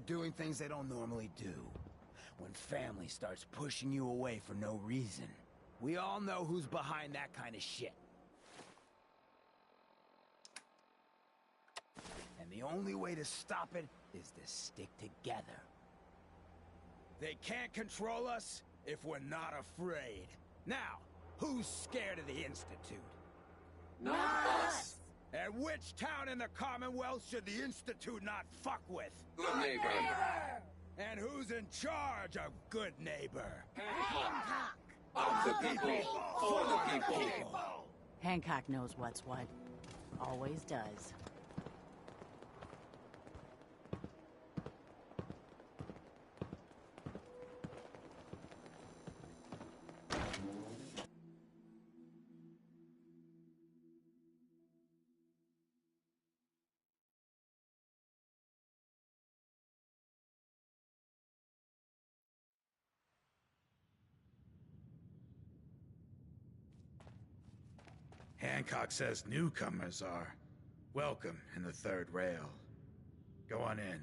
doing things they don't normally do. When family starts pushing you away for no reason. We all know who's behind that kind of shit. And the only way to stop it is to stick together. They can't control us if we're not afraid. Now, who's scared of the Institute? Not us! And which town in the Commonwealth should the Institute not fuck with? Good neighbor! And who's in charge of good neighbor? Hancock! Of the people, for the people! Hancock knows what's what. Always does. Hancock says newcomers are welcome in the third rail. Go on in.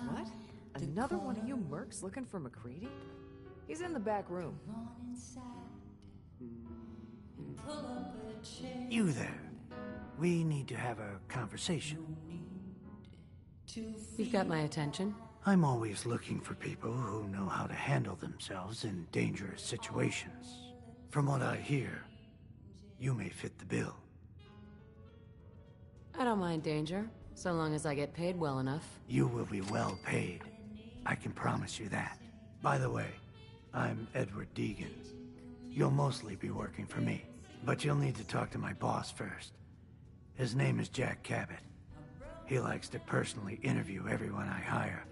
What? Another one of you mercs looking for McCready? He's in the back room. You there. We need to have a conversation. You've got my attention. I'm always looking for people who know how to handle themselves in dangerous situations. From what I hear, you may fit the bill. I don't mind danger, so long as I get paid well enough. You will be well paid. I can promise you that. By the way, I'm Edward Deegan. You'll mostly be working for me, but you'll need to talk to my boss first. His name is Jack Cabot. He likes to personally interview everyone I hire.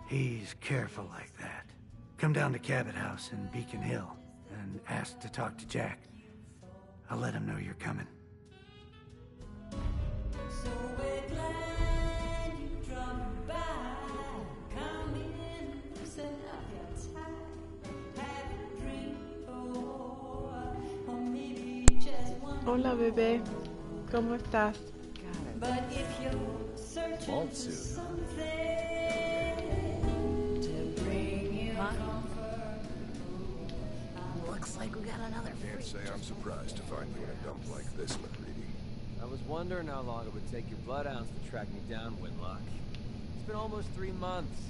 He's careful like that. Come down to Cabot House in Beacon Hill and ask to talk to Jack. I'll let him know you're coming. So we're glad you dropped by. Come in, loosen up your tie. Have a drink, or maybe just one. Hola, bebé. ¿Cómo estás? But if you're searching for something to bring you comfort, Looks like we got another Can't say I'm surprised to find you in a dump like this, McCready. I was wondering how long it would take your bloodhounds to track me down, Winlock. It's been almost 3 months.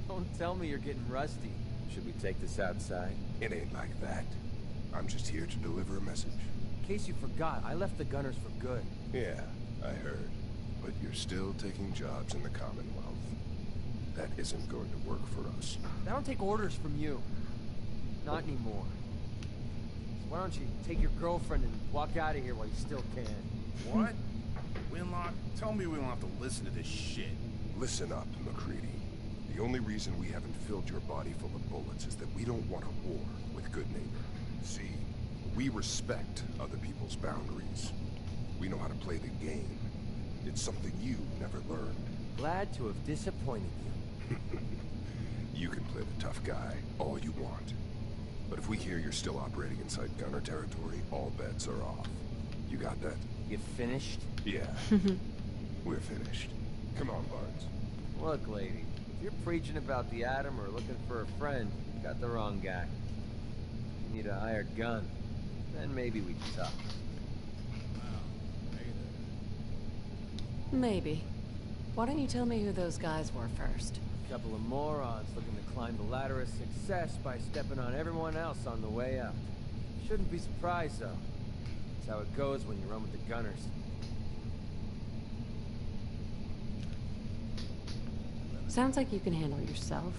Don't tell me you're getting rusty. Should we take this outside? It ain't like that. I'm just here to deliver a message. In case you forgot, I left the Gunners for good. Yeah, I heard. But you're still taking jobs in the Commonwealth. That isn't going to work for us. I don't take orders from you. Not anymore. So why don't you take your girlfriend and walk out of here while you still can? What? Winlock, tell me we don't have to listen to this shit. Listen up, McCready. The only reason we haven't filled your body full of bullets is that we don't want a war with good neighbor. See, we respect other people's boundaries. We know how to play the game. It's something you never learned. Glad to have disappointed you. You can play the tough guy all you want. But if we hear you're still operating inside Gunner territory, all bets are off. You got that? You finished? Yeah. We're finished. Come on, Barnes. Look, lady, if you're preaching about the atom or looking for a friend, you got the wrong guy. You need a hired gun. Then maybe we can talk. Maybe. Why don't you tell me who those guys were first? A couple of morons looking to climb the ladder of success by stepping on everyone else on the way up. Shouldn't be surprised, though. That's how it goes when you run with the Gunners. Sounds like you can handle yourself,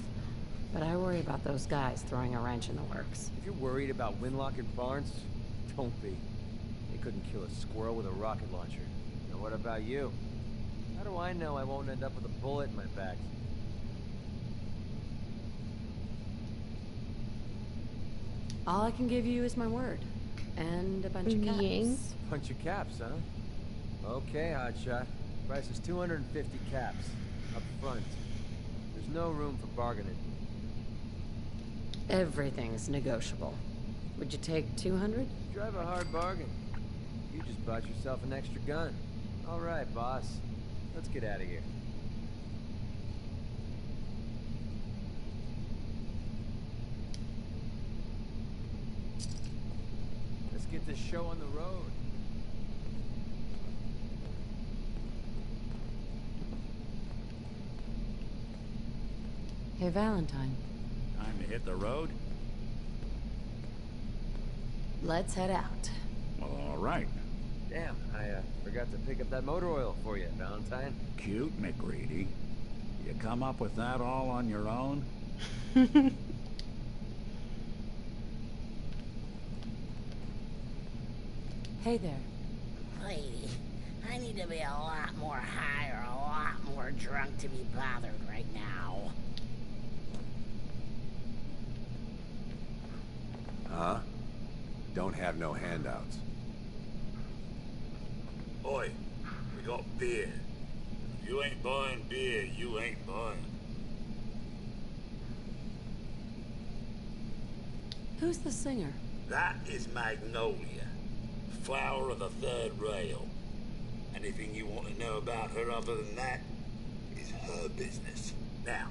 but I worry about those guys throwing a wrench in the works. If you're worried about Winlock and Barnes, don't be. They couldn't kill a squirrel with a rocket launcher. Now what about you? How do I know I won't end up with a bullet in my back? All I can give you is my word. And a bunch of caps. Bunch of caps, huh? Okay, hotshot. Price is 250 caps. Up front. There's no room for bargaining. Everything's negotiable. Would you take 200? Drive a hard bargain. You just bought yourself an extra gun. All right, boss. Let's get out of here. Let's get this show on the road. Hey, Valentine. Time to hit the road? Let's head out. All right. Damn, I forgot to pick up that motor oil for you, Valentine. Cute, McReady. You come up with that all on your own? Hey there. Lady, I need to be a lot more high or a lot more drunk to be bothered right now. Huh? Don't have no handouts. Oi, we got beer. If you ain't buying beer, you ain't buying. Who's the singer? That is Magnolia, flower of the third rail. Anything you want to know about her other than that is her business. Now,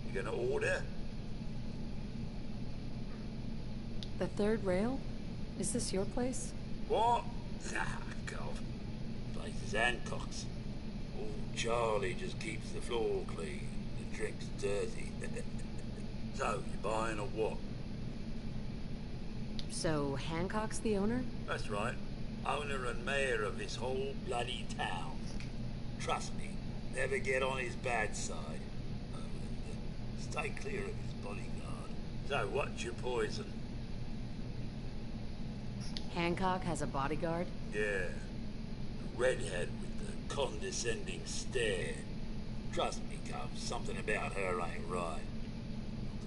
you gonna order? The third rail? Is this your place? What? Nah, God. Place is Hancock's. Old Charlie just keeps the floor clean. The drink's dirty. So, you buying or what? So, Hancock's the owner? That's right. Owner and mayor of this whole bloody town. Trust me, never get on his bad side. Stay clear of his bodyguard. So, what's your poison? Hancock has a bodyguard? Yeah. A redhead with the condescending stare. Trust me, Cub, something about her ain't right.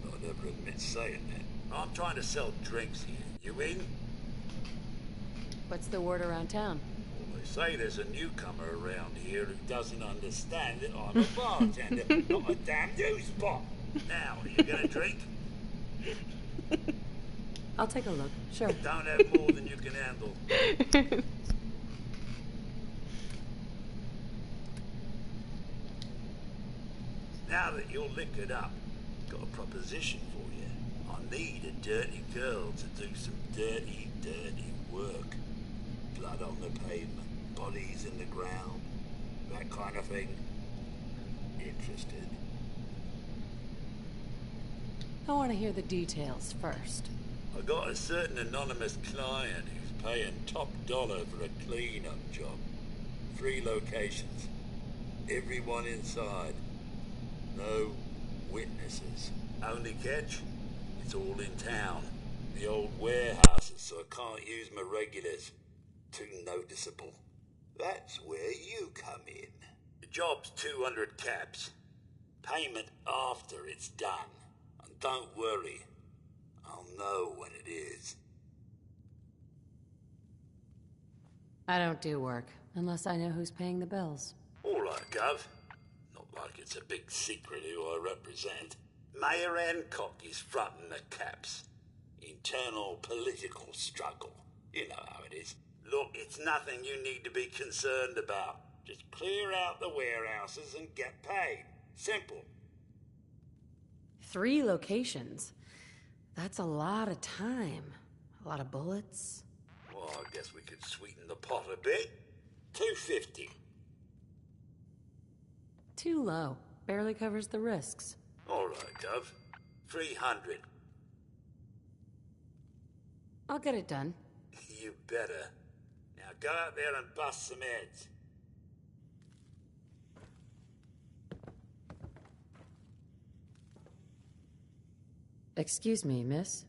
Not that I'd ever admit saying that. I'm trying to sell drinks here. You in? What's the word around town? Well, they say there's a newcomer around here who doesn't understand that I'm a bartender, not a damn news bot. Now, are you gonna drink? I'll take a look, sure. Don't have more than you can handle. Now that you're liquored up, got a proposition for you. I need a dirty girl to do some dirty, dirty work. Blood on the pavement, bodies in the ground, that kind of thing. Interested? I want to hear the details first. I got a certain anonymous client who's paying top dollar for a clean-up job. 3 locations. Everyone inside. No witnesses. Only catch? It's all in town. The old warehouses, so I can't use my regulars. Too noticeable. That's where you come in. The job's 200 caps. Payment after it's done. And don't worry. I'll know when it is. I don't do work, unless I know who's paying the bills. All right, Gov. Not like it's a big secret who I represent. Mayor Hancock is fronting the caps. Internal political struggle. You know how it is. Look, it's nothing you need to be concerned about. Just clear out the warehouses and get paid. Simple. 3 locations? That's a lot of time. A lot of bullets. Well, I guess we could sweeten the pot a bit. $250. Too low. Barely covers the risks. All right, Gov. $300. I'll get it done. You better. Now go out there and bust some heads. Excuse me, miss?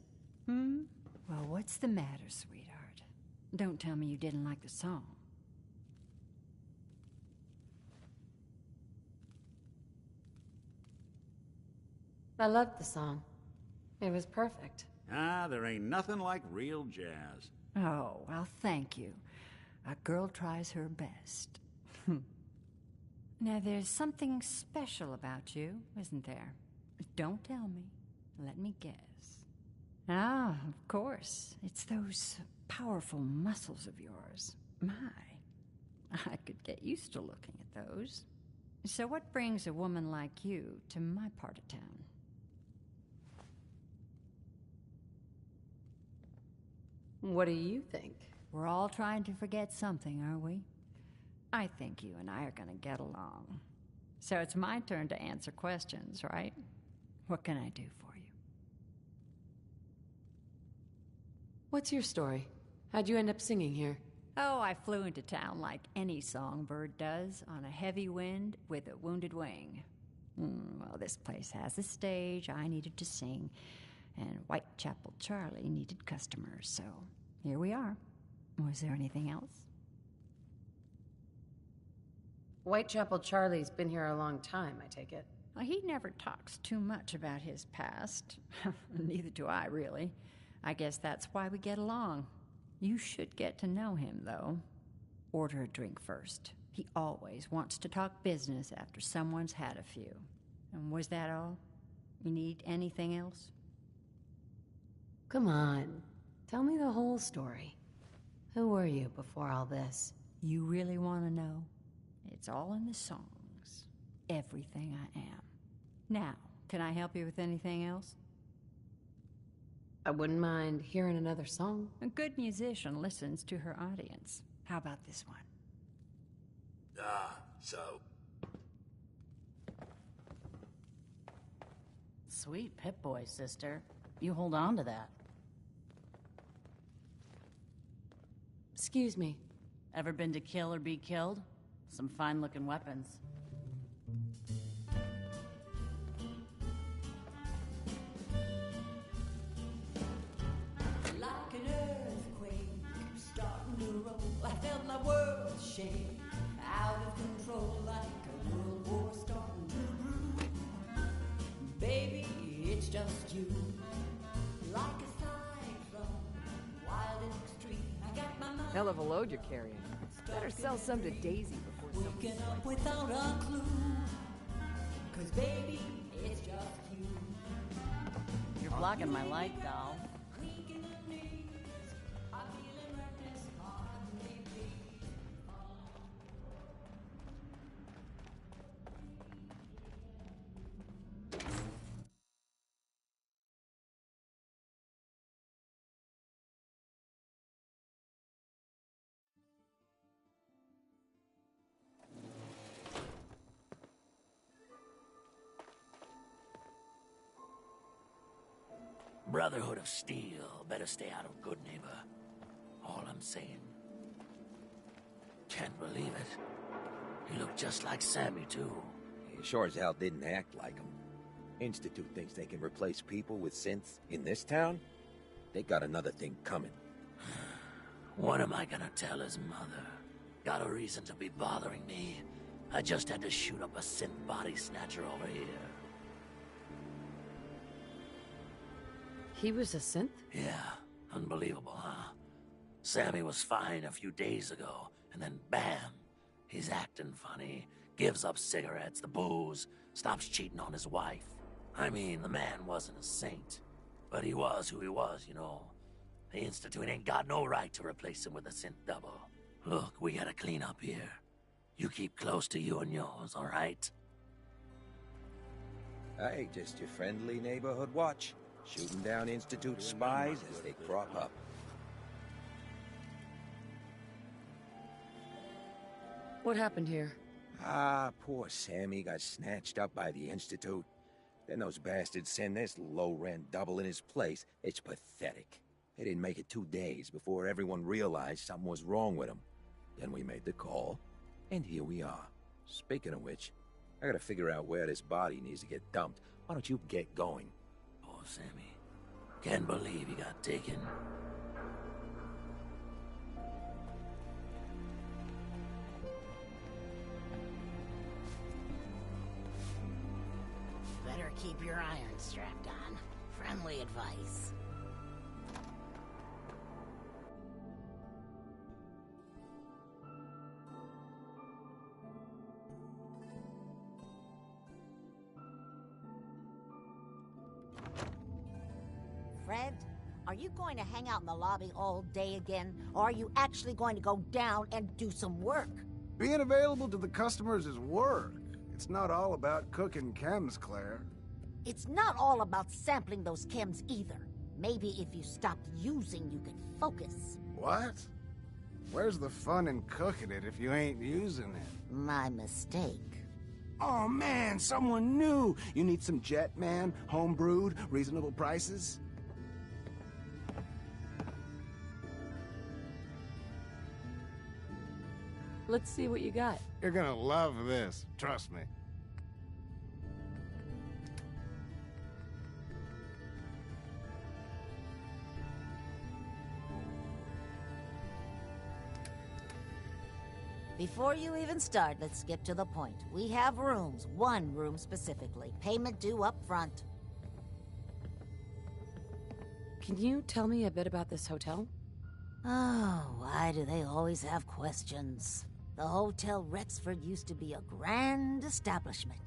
Well, what's the matter, sweetheart? Don't tell me you didn't like the song. I loved the song. It was perfect. Ah, there ain't nothing like real jazz. Oh, well, thank you. A girl tries her best. Now, there's something special about you, isn't there? Don't tell me. Let me guess. Ah, of course. It's those powerful muscles of yours. My, I could get used to looking at those. So what brings a woman like you to my part of town? What do you think? We're all trying to forget something, aren't we? I think you and I are gonna get along. So it's my turn to answer questions, right? What can I do for you? What's your story? How'd you end up singing here? Oh, I flew into town like any songbird does, on a heavy wind with a wounded wing. Well, this place has a stage, I needed to sing, and Whitechapel Charlie needed customers, so here we are. Was there anything else? Whitechapel Charlie's been here a long time, I take it. Well, he never talks too much about his past. Neither do I, really. I guess that's why we get along. You should get to know him, though. Order a drink first. He always wants to talk business after someone's had a few. And was that all? You need anything else? Come on. Tell me the whole story. Who were you before all this? You really want to know? It's all in the songs. Everything I am. Now, can I help you with anything else? I wouldn't mind hearing another song. A good musician listens to her audience. How about this one? So... Sweet Pip-Boy, sister. You hold on to that. Excuse me. Ever been to kill or be killed? Some fine-looking weapons. Like an earthquake starting to roll, I felt my world shake. Out of control, like a world war starting to brew. Baby, it's just you. Like a cyclone, wild and extreme. I got my mind. Hell of a load you're carrying. Better sell some to Daisy before Waking up without a clue. 'Cause baby, it's just you. You're blocking my light, doll. Weak in the knees, I'm feeling reckless, heart may bleed. Brotherhood of Steel, better stay out of Good Neighbor. All I'm saying. Can't believe it. He looked just like Sammy, too. He sure as hell didn't act like him. Institute thinks they can replace people with synths in this town? They got another thing coming. What am I gonna tell his mother? Got a reason to be bothering me? I just had to shoot up a synth body snatcher over here. He was a synth? Yeah, unbelievable, huh? Sammy was fine a few days ago, and then bam! He's acting funny, gives up cigarettes, the booze, stops cheating on his wife. I mean, the man wasn't a saint, but he was who he was, you know. The Institute ain't got no right to replace him with a synth double. Look, we gotta clean up here. You keep close to you and yours, all right? Hey, just your friendly neighborhood watch. Shooting down Institute spies as they crop up. What happened here? Ah, poor Sammy got snatched up by the Institute. Then those bastards send this low-rent double in his place. It's pathetic. They didn't make it 2 days before everyone realized something was wrong with him. Then we made the call, and here we are. Speaking of which, I gotta figure out where this body needs to get dumped. Why don't you get going? Poor Sammy. Can't believe he got taken. Better keep your iron strapped on. Friendly advice. Fred, Are you going to hang out in the lobby all day again, or are you actually going to go down and do some work? Being available to the customers is work. It's not all about cooking chems, Claire. It's not all about sampling those chems either. Maybe if you stopped using, you could focus. What? Where's the fun in cooking it if you ain't using it? My mistake. Oh man, someone new! You need some Jet, man? Home-brewed, reasonable prices? Let's see what you got. You're gonna love this, trust me. Before you even start, let's skip to the point. We have rooms, one room specifically. Payment due up front. Can you tell me a bit about this hotel? Oh, why do they always have questions? The Hotel Rexford used to be a grand establishment.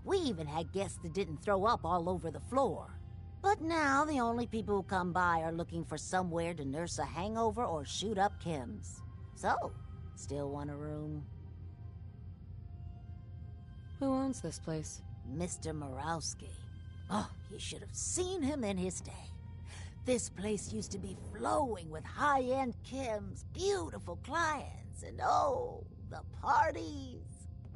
We even had guests that didn't throw up all over the floor. But now the only people who come by are looking for somewhere to nurse a hangover or shoot up chems. So, still want a room? Who owns this place? Mr. Morowski. Oh, you should have seen him in his day. This place used to be flowing with high-end chems, beautiful clients, and oh, the parties.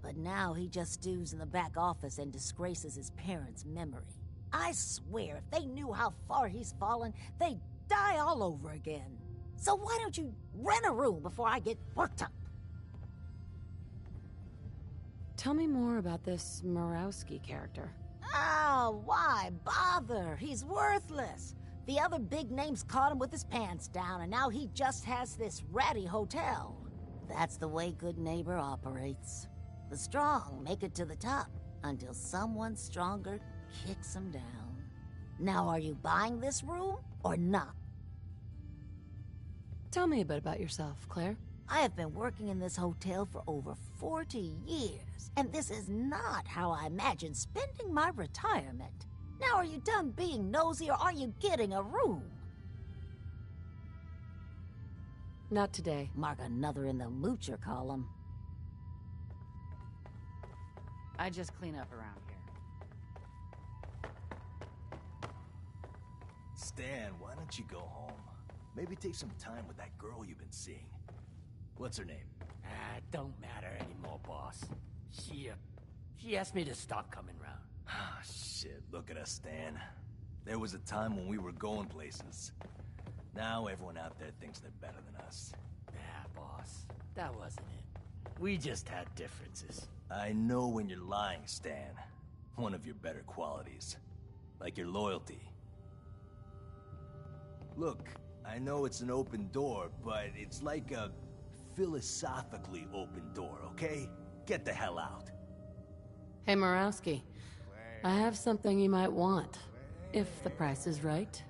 But now he just stews in the back office and disgraces his parents' memory. I swear, if they knew how far he's fallen, they'd die all over again. So why don't you rent a room before I get worked up? Tell me more about this Morowski character. Oh, why bother? He's worthless. The other big names caught him with his pants down, and now he just has this ratty hotel. That's the way Good Neighbor operates. The strong make it to the top, until someone stronger kicks them down. Now, are you buying this room, or not? Tell me a bit about yourself, Claire. I have been working in this hotel for over 40 years, and this is not how I imagined spending my retirement. Now, are you done being nosy, or are you getting a room? Not today. Mark another in the moocher column. I just clean up around here. Stan, why don't you go home? Maybe take some time with that girl you've been seeing. What's her name? Don't matter anymore, boss. She asked me to stop coming round. Ah, shit, look at us, Stan. There was a time when we were going places. Now everyone out there thinks they're better than us. Nah, boss. That wasn't it. We just had differences. I know when you're lying, Stan. One of your better qualities. Like your loyalty. Look, I know it's an open door, but it's like a philosophically open door, okay? Get the hell out. Hey, Morowski. I have something you might want, if the price is right.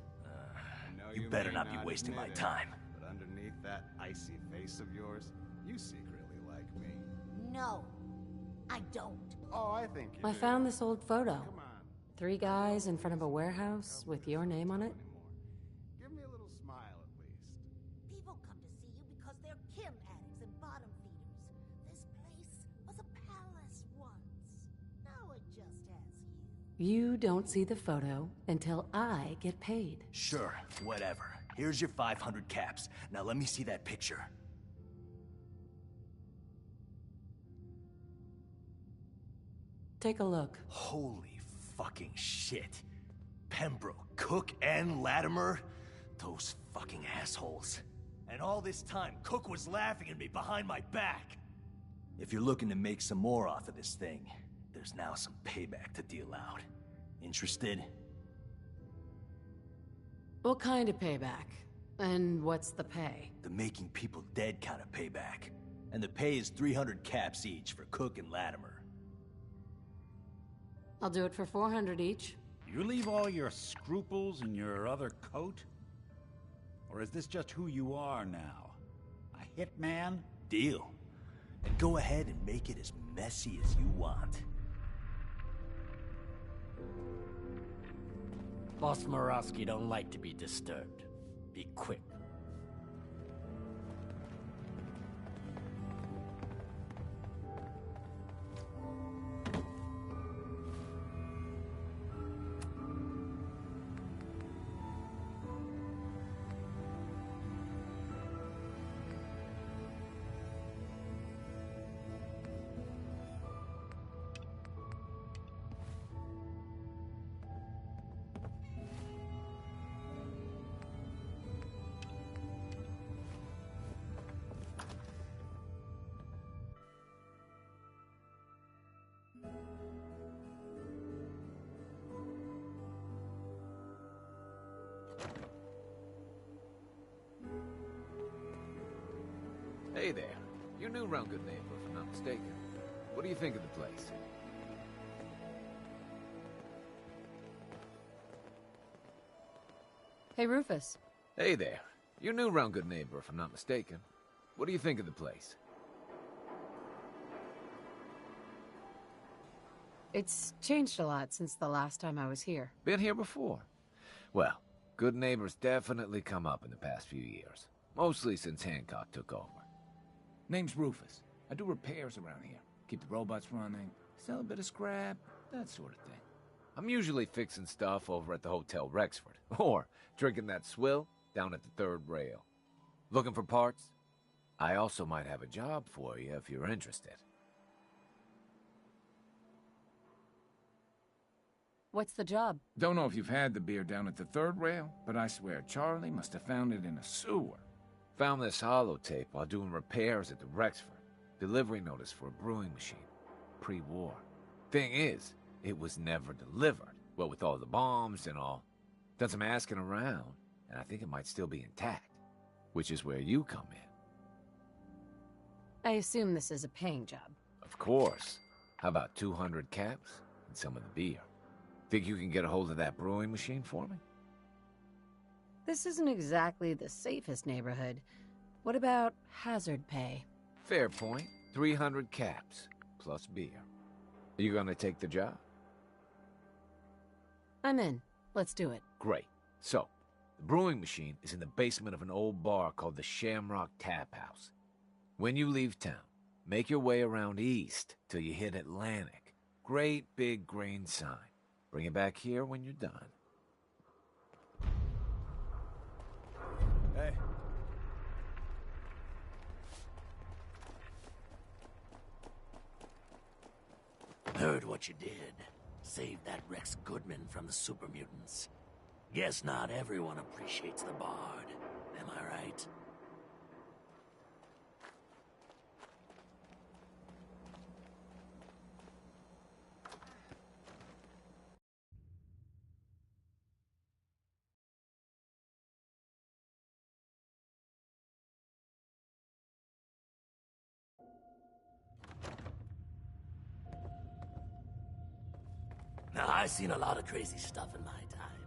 You better not be wasting my time. But underneath that icy face of yours, you secretly like me. No, I don't. Oh, I think you I do. found this old photo. Come on. 3 guys in front of a warehouse with your name on it. Give me a little smile at least. People come to see you because they're chem addicts and bottom feeders. This place was a palace once. Now it just has you. You don't see the photo until I get paid. Sure, whatever. Here's your 500 caps. Now let me see that picture. Take a look. Holy fucking shit. Pembroke, Cook, and Latimer? Those fucking assholes. And all this time, Cook was laughing at me behind my back. If you're looking to make some more off of this thing, there's now some payback to deal out. Interested? What kind of payback? And what's the pay? The making people dead kind of payback. And the pay is 300 caps each for Cook and Latimer. I'll do it for 400 each. You leave all your scruples in your other coat? Or is this just who you are now? A hitman? Deal. And go ahead and make it as messy as you want. Boss Morowski don't like to be disturbed. Be quick. Hey there. You're new around Good Neighbor, if I'm not mistaken. What do you think of the place? Hey, Rufus. Hey there. You're new around Good Neighbor, if I'm not mistaken. What do you think of the place? It's changed a lot since the last time I was here. Been here before? Well, Good Neighbor's definitely come up in the past few years. Mostly since Hancock took over. Name's Rufus. I do repairs around here. Keep the robots running, sell a bit of scrap, that sort of thing. I'm usually fixing stuff over at the Hotel Rexford, or drinking that swill down at the third rail. Looking for parts? I also might have a job for you if you're interested. What's the job? Don't know if you've had the beer down at the third rail, but I swear Charlie must have found it in a sewer. Found this holotape while doing repairs at the Rexford. Delivery notice for a brewing machine. Pre-war. Thing is, it was never delivered. Well, with all the bombs and all. Done some asking around, and I think it might still be intact. Which is where you come in. I assume this is a paying job. Of course. How about 200 caps and some of the beer? Think you can get a hold of that brewing machine for me? This isn't exactly the safest neighborhood. What about hazard pay? Fair point. 300 caps, plus beer. Are you gonna take the job? I'm in. Let's do it. Great. So, the brewing machine is in the basement of an old bar called the Shamrock Tap House. When you leave town, make your way around east till you hit Atlantic. Great big green sign. Bring it back here when you're done. Hey. Heard what you did. Saved that Rex Goodman from the super mutants. Guess not everyone appreciates the Bard. Am I right? Now, I've seen a lot of crazy stuff in my time,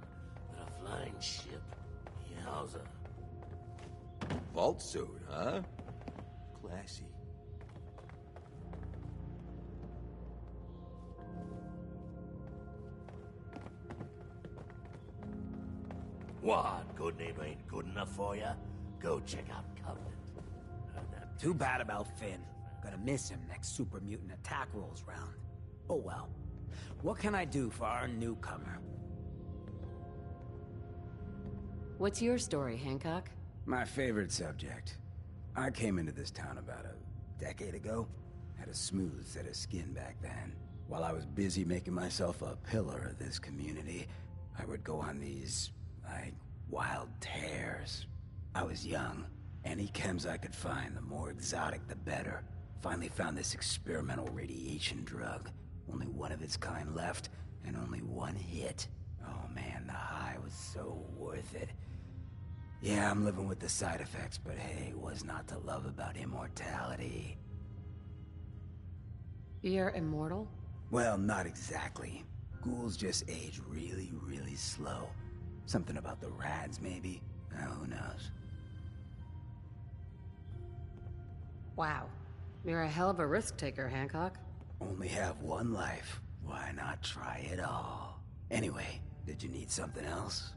but a flying ship, yowza. Vault suit, huh? Classy. What? Good Neighbor ain't good enough for ya? Go check out Covenant. Heard that. Too bad about Finn. Gonna miss him next super mutant attack rolls round. Oh well. What can I do for our newcomer? What's your story, Hancock? My favorite subject. I came into this town about a decade ago. Had a smooth set of skin back then. While I was busy making myself a pillar of this community, I would go on these, wild tears. I was young. Any chems I could find, the more exotic the better. Finally found this experimental radiation drug. Only one of its kind left, and only one hit. Oh man, the high was so worth it. Yeah, I'm living with the side effects, but hey, what's not to love about immortality? You're immortal? Well, not exactly. Ghouls just age really, really slow. Something about the rads, maybe? Who knows? Wow. You're a hell of a risk taker, Hancock. Only have one life. Why not try it all? Anyway, did you need something else?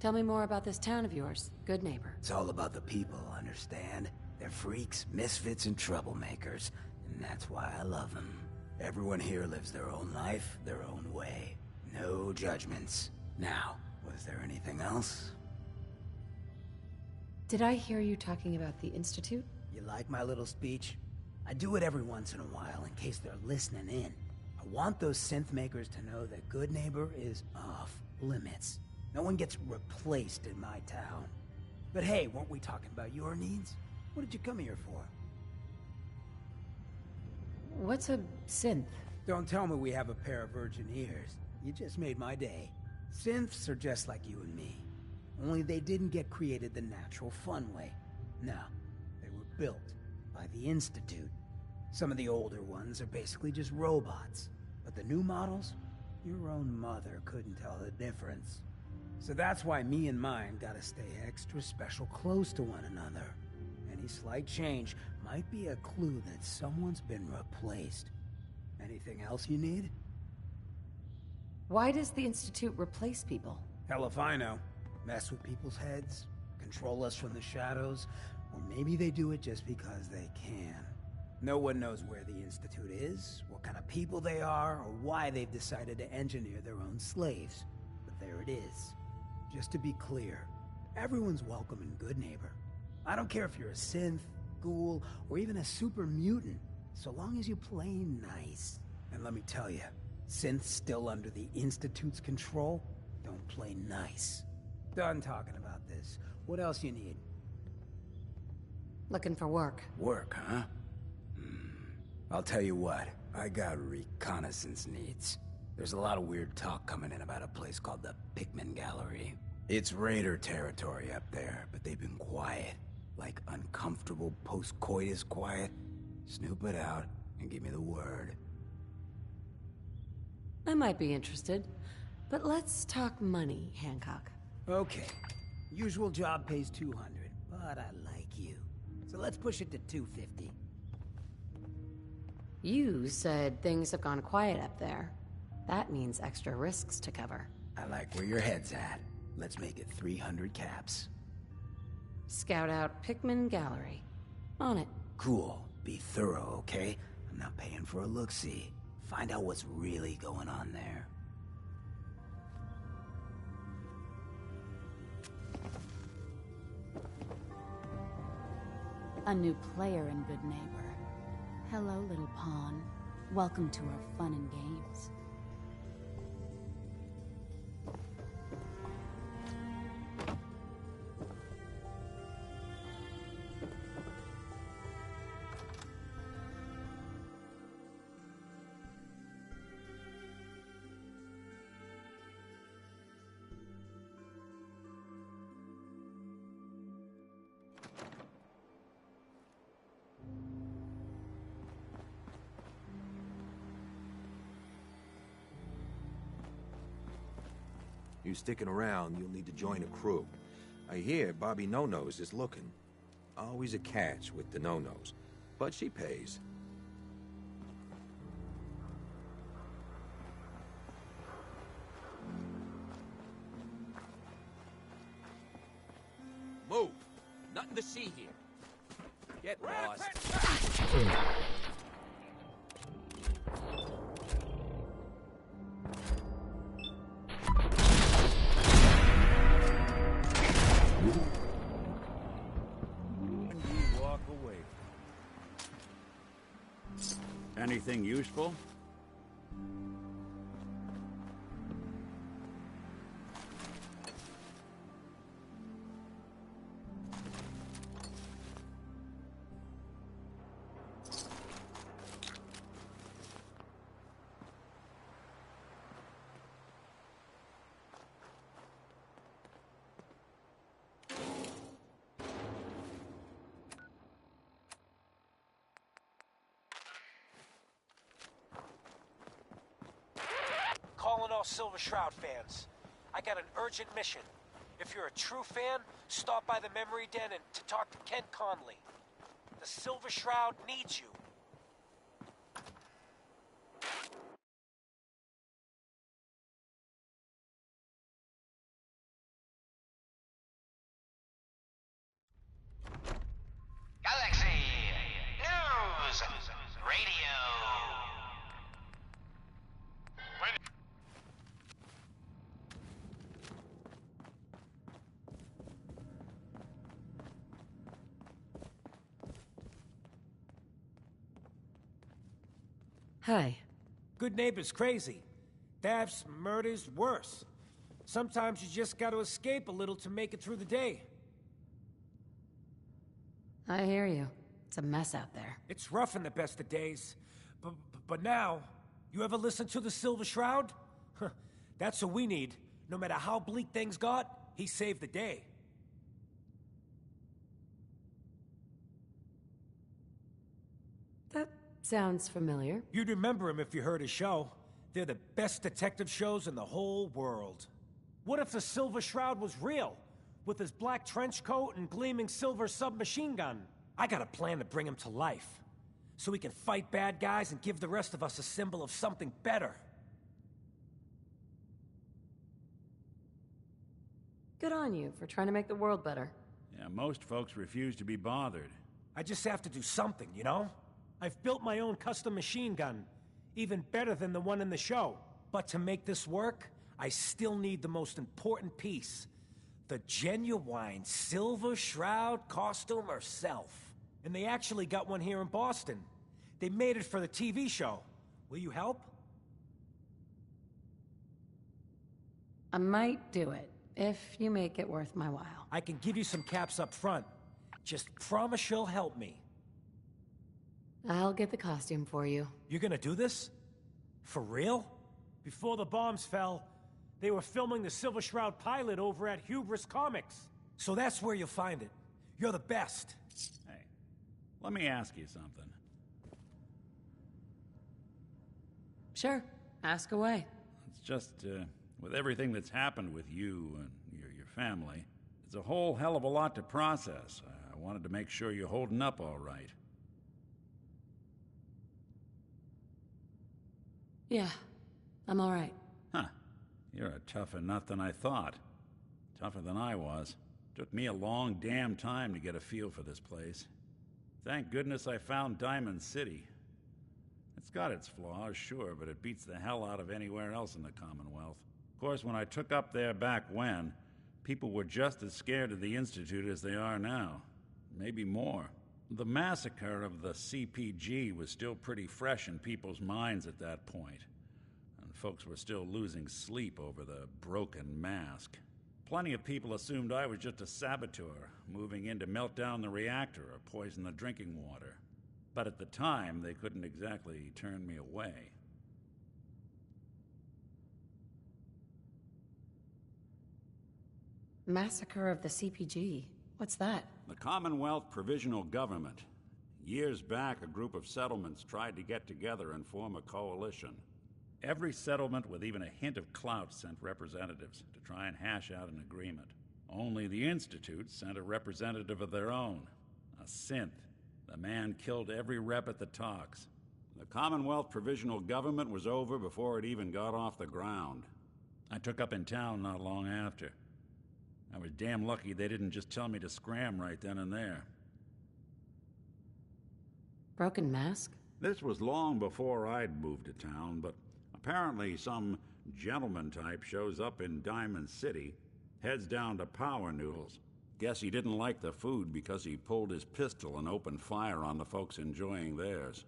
Tell me more about this town of yours, Good Neighbor. It's all about the people, understand? They're freaks, misfits, and troublemakers, and that's why I love them. Everyone here lives their own life, their own way. No judgments. Now, was there anything else? Did I hear you talking about the Institute? You like my little speech? I do it every once in a while in case they're listening in. I want those synth makers to know that Good Neighbor is off limits. No one gets replaced in my town. But hey, weren't we talking about your needs? What did you come here for? What's a synth? Don't tell me we have a pair of virgin ears. You just made my day. Synths are just like you and me. Only they didn't get created the natural fun way. No, they were built by the Institute. Some of the older ones are basically just robots. But the new models, your own mother couldn't tell the difference. So that's why me and mine gotta stay extra special close to one another. Any slight change might be a clue that someone's been replaced. Anything else you need? Why does the Institute replace people? Hell if I know. Mess with people's heads, control us from the shadows, or maybe they do it just because they can. No one knows where the Institute is, what kind of people they are, or why they've decided to engineer their own slaves. But there it is. Just to be clear, everyone's welcome in Good Neighbor. I don't care if you're a synth, ghoul, or even a super mutant, so long as you play nice. And let me tell you, synths still under the Institute's control don't play nice. Done talking about this. What else you need? Looking for work. Work, huh? I'll tell you what, I got reconnaissance needs. There's a lot of weird talk coming in about a place called the Pikmin Gallery. It's raider territory up there, but they've been quiet. Like uncomfortable post-coitus quiet. Snoop it out and give me the word. I might be interested, but let's talk money, Hancock. Okay. Usual job pays 200, but I like you. So let's push it to 250. You said things have gone quiet up there. That means extra risks to cover. I like where your head's at. Let's make it 300 caps. Scout out Pikmin Gallery. On it. Cool. Be thorough, okay? I'm not paying for a look-see. Find out what's really going on there. A new player in Good Neighbor. Hello, little pawn. Welcome to our fun and games. You sticking around, you'll need to join a crew. I hear Bobby No-Nose is looking. Always a catch with the No-Nose, but she pays. Move! Nothing to see here. Get lost. Anything useful? Calling all Silver Shroud fans. I got an urgent mission. If you're a true fan, stop by the Memory Den and to talk to Ken Conley. The Silver Shroud needs you. Hi. Good neighbor's crazy. Thefts, murders, worse. Sometimes you just gotta escape a little to make it through the day. I hear you. It's a mess out there. It's rough in the best of days. But now, you ever listen to the Silver Shroud? That's what we need. No matter how bleak things got, he saved the day. That sounds familiar. You'd remember him if you heard his show. They're the best detective shows in the whole world. What if the Silver Shroud was real? With his black trench coat and gleaming silver submachine gun? I got a plan to bring him to life. So he can fight bad guys and give the rest of us a symbol of something better. Good on you for trying to make the world better. Yeah, most folks refuse to be bothered. I just have to do something, you know? I've built my own custom machine gun. Even better than the one in the show. But to make this work, I still need the most important piece. The genuine Silver Shroud costume herself. And they actually got one here in Boston. They made it for the TV show. Will you help? I might do it, if you make it worth my while. I can give you some caps up front. Just promise you'll help me. I'll get the costume for you. You're gonna do this? For real? Before the bombs fell, they were filming the Silver Shroud pilot over at Hubris Comics. So that's where you'll find it. You're the best. Hey, let me ask you something. Sure, ask away. It's just, with everything that's happened with you and your family, it's a whole hell of a lot to process. I wanted to make sure you're holding up all right. Yeah, I'm all right. Huh. You're a tougher nut than I thought. Tougher than I was. Took me a long damn time to get a feel for this place. Thank goodness I found Diamond City. It's got its flaws, sure, but it beats the hell out of anywhere else in the Commonwealth. Of course, when I took up there back when, people were just as scared of the Institute as they are now. Maybe more. The massacre of the CPG was still pretty fresh in people's minds at that point, and folks were still losing sleep over the broken mask. Plenty of people assumed I was just a saboteur, moving in to melt down the reactor or poison the drinking water. But at the time, they couldn't exactly turn me away. Massacre of the CPG. What's that? The Commonwealth Provisional Government. Years back, a group of settlements tried to get together and form a coalition. Every settlement with even a hint of clout sent representatives to try and hash out an agreement. Only the Institute sent a representative of their own, a synth. The man killed every rep at the talks. The Commonwealth Provisional Government was over before it even got off the ground. I took up in town not long after. I was damn lucky they didn't just tell me to scram right then and there. Broken mask? This was long before I'd moved to town, but apparently some gentleman type shows up in Diamond City, heads down to Power Noodles. Guess he didn't like the food because he pulled his pistol and opened fire on the folks enjoying theirs.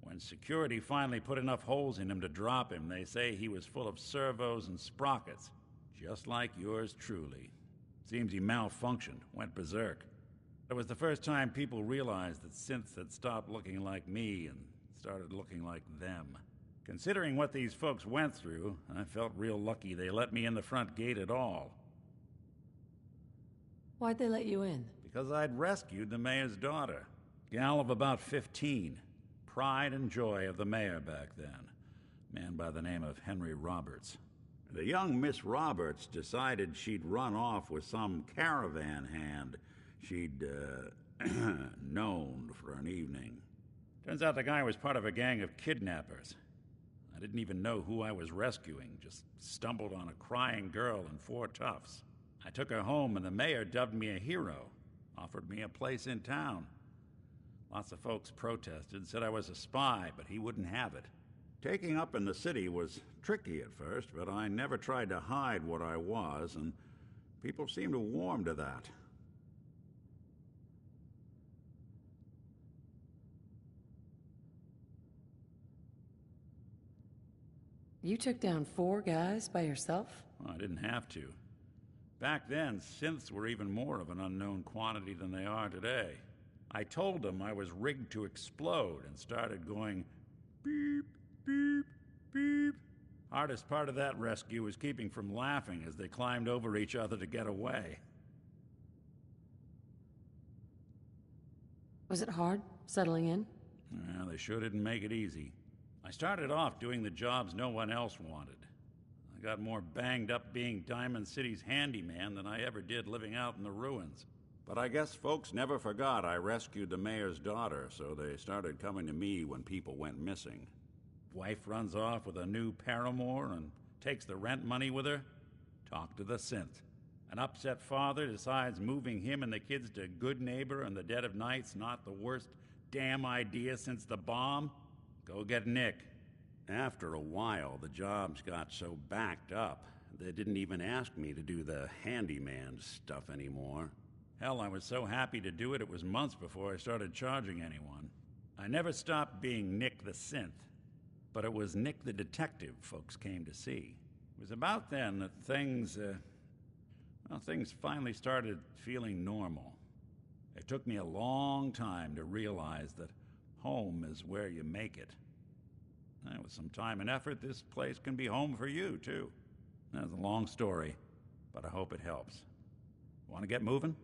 When security finally put enough holes in him to drop him, they say he was full of servos and sprockets, just like yours truly. Seems he malfunctioned, went berserk. It was the first time people realized that synths had stopped looking like me and started looking like them. Considering what these folks went through, I felt real lucky they let me in the front gate at all. Why'd they let you in? Because I'd rescued the mayor's daughter. Gal of about 15. Pride and joy of the mayor back then. Man by the name of Henry Roberts. The young Miss Roberts decided she'd run off with some caravan hand she'd, known for an evening. Turns out the guy was part of a gang of kidnappers. I didn't even know who I was rescuing, just stumbled on a crying girl and 4 toughs. I took her home and the mayor dubbed me a hero, offered me a place in town. Lots of folks protested, said I was a spy, but he wouldn't have it. Taking up in the city was tricky at first, but I never tried to hide what I was, and people seemed to warm to that. You took down 4 guys by yourself? Well, I didn't have to. Back then, synths were even more of an unknown quantity than they are today. I told them I was rigged to explode and started going beep, beep, beep. Hardest part of that rescue was keeping from laughing as they climbed over each other to get away. Was it hard, settling in? Well, they sure didn't make it easy. I started off doing the jobs no one else wanted. I got more banged up being Diamond City's handyman than I ever did living out in the ruins. But I guess folks never forgot I rescued the mayor's daughter, so they started coming to me when people went missing. Wife runs off with a new paramour and takes the rent money with her. Talk to the synth. An upset father decides moving him and the kids to Good Neighbor in the dead of night's not the worst damn idea since the bomb. Go get Nick. After a while, the jobs got so backed up, they didn't even ask me to do the handyman stuff anymore. Hell, I was so happy to do it, it was months before I started charging anyone. I never stopped being Nick the synth, but it was Nick the detective folks came to see. It was about then that things finally started feeling normal. It took me a long time to realize that home is where you make it. With some time and effort, this place can be home for you, too. That's a long story, but I hope it helps. Want to get moving?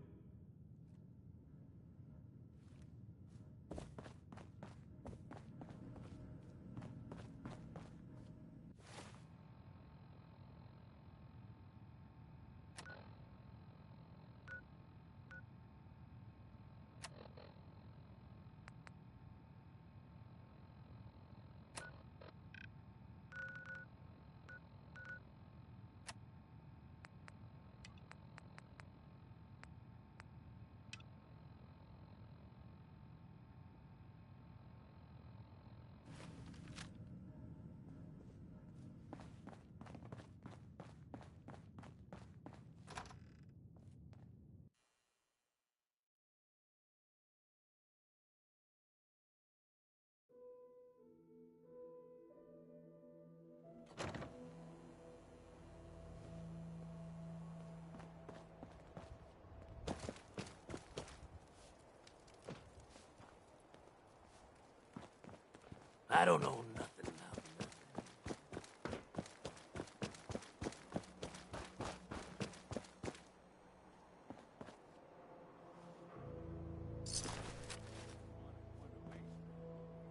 I don't know nothing about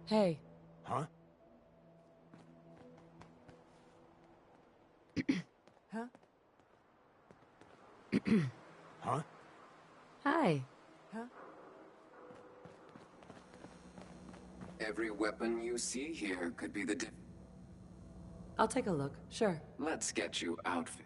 Hey. Huh? Huh? Huh? Hi. Huh? Every weapon you see here could be the I'll take a look, sure. Let's get you outfit.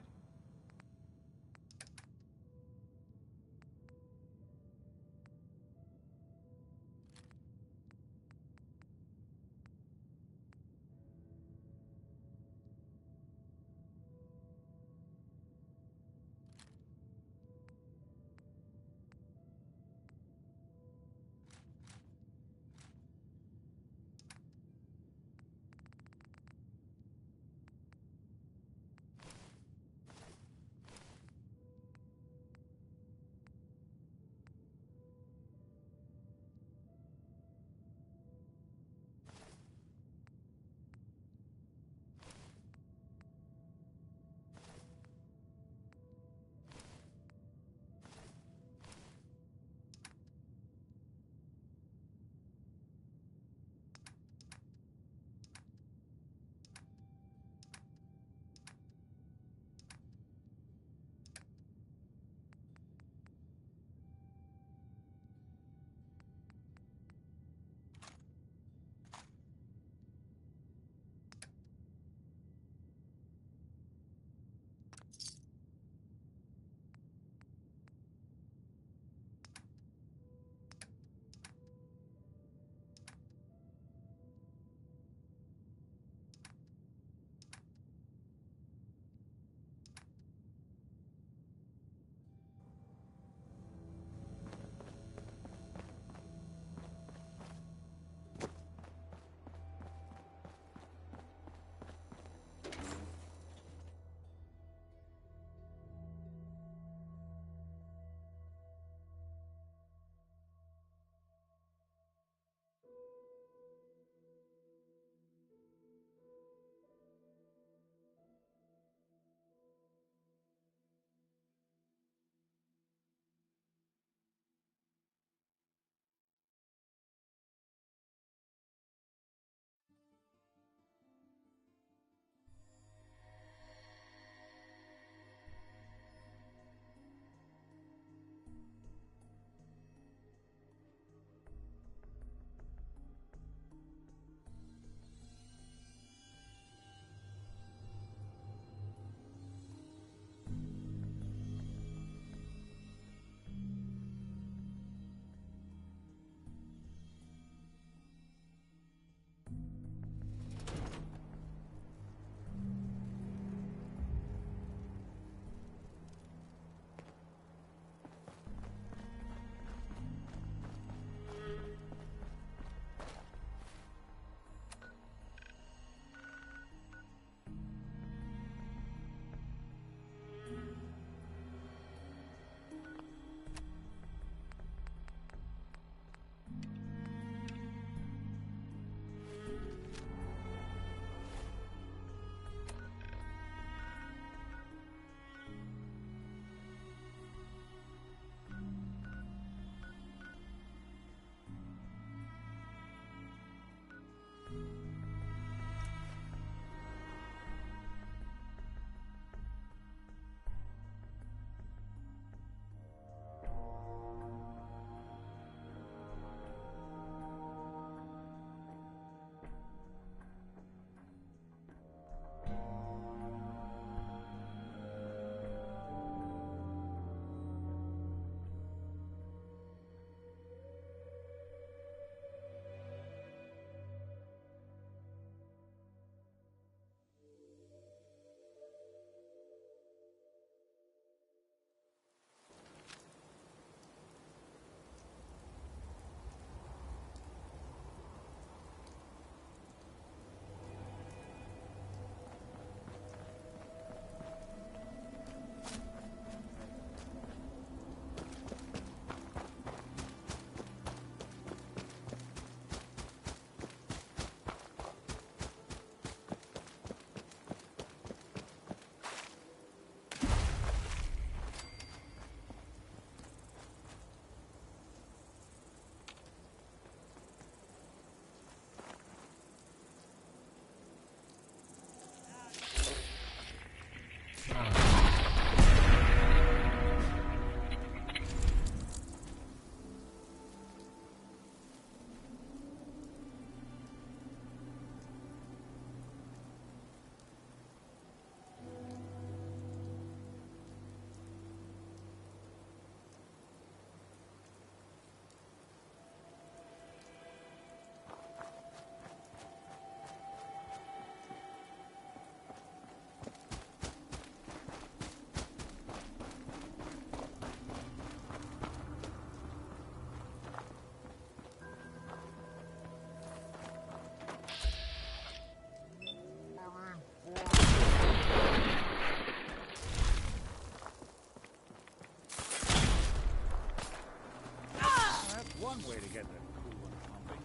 one way to get the coolant pumping.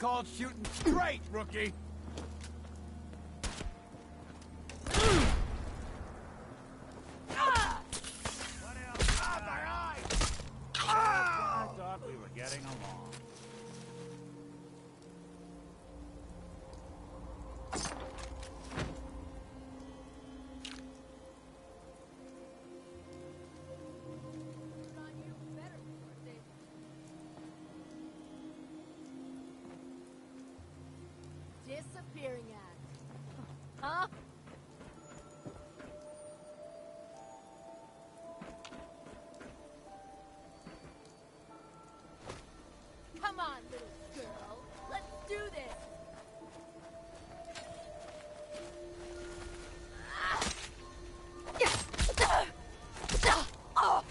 called shooting straight, rookie! I thought we were getting along. disappearing act. Huh? Come on, little girl. Let's do this. Oh.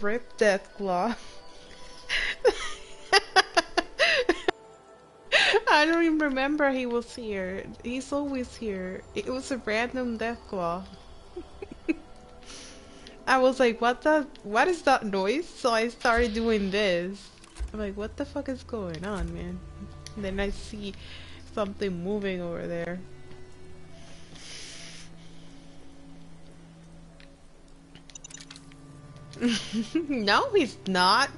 Rip Deathclaw. I don't even remember he was here. He's always here. It was a random Deathclaw. I was like, what is that noise? So I started doing this. I'm like, what the fuck is going on, man? And then I see something moving over there. No, he's not.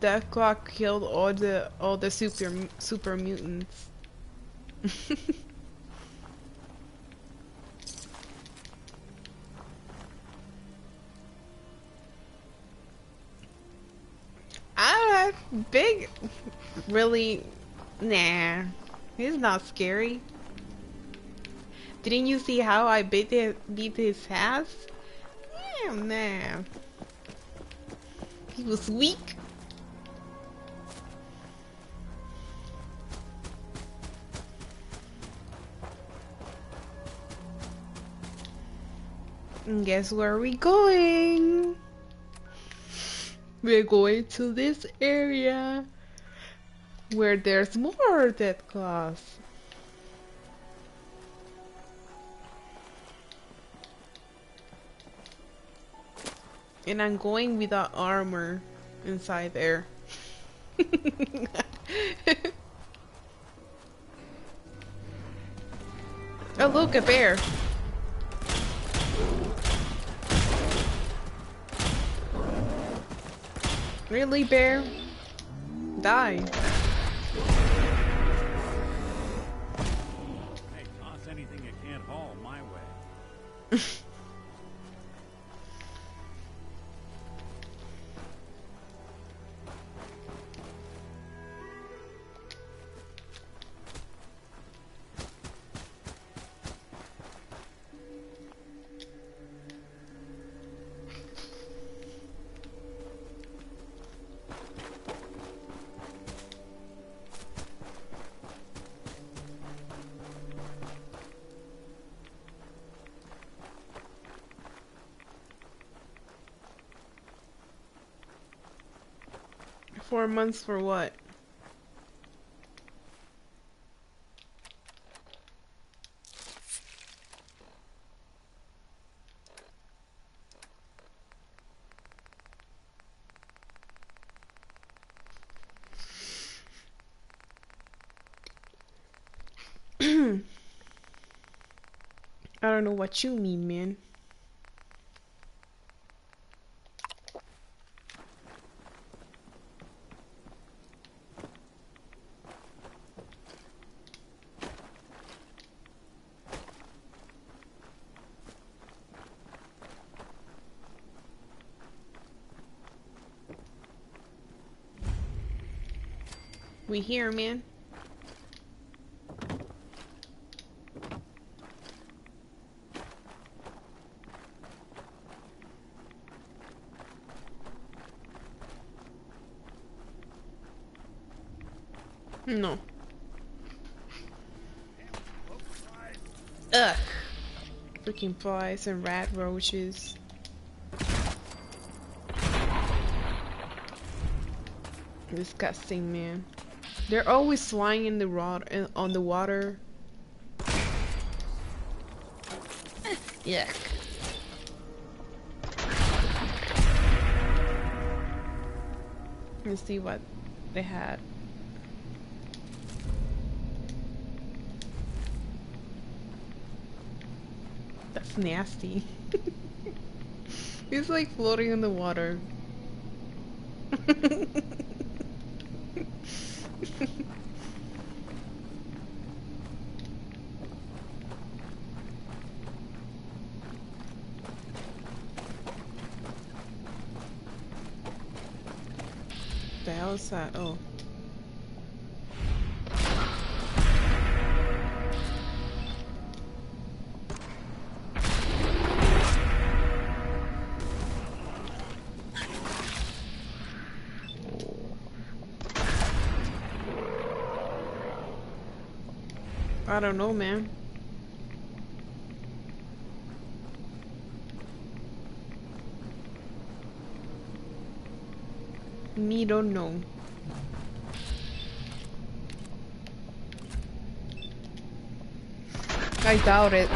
That clock killed all the super mutants. Big, really, nah. He's not scary. Didn't you see how I beat his ass? Yeah, nah. He was weak. And guess where we going? We're going to this area where there's more dead claws. And I'm going without armor inside there. Oh look, a bear. Really, bear? Die. Hey, toss anything you can't haul my way. 4 months for what? I don't know what you mean, man. We here, man. No. Ugh. Freaking flies and rat roaches. Disgusting, man. They're always flying in the on the water. Yuck. Let's see what they had. That's nasty. He's like floating in the water. The hell is that? Oh. I don't know, man. Me don't know. I doubt it.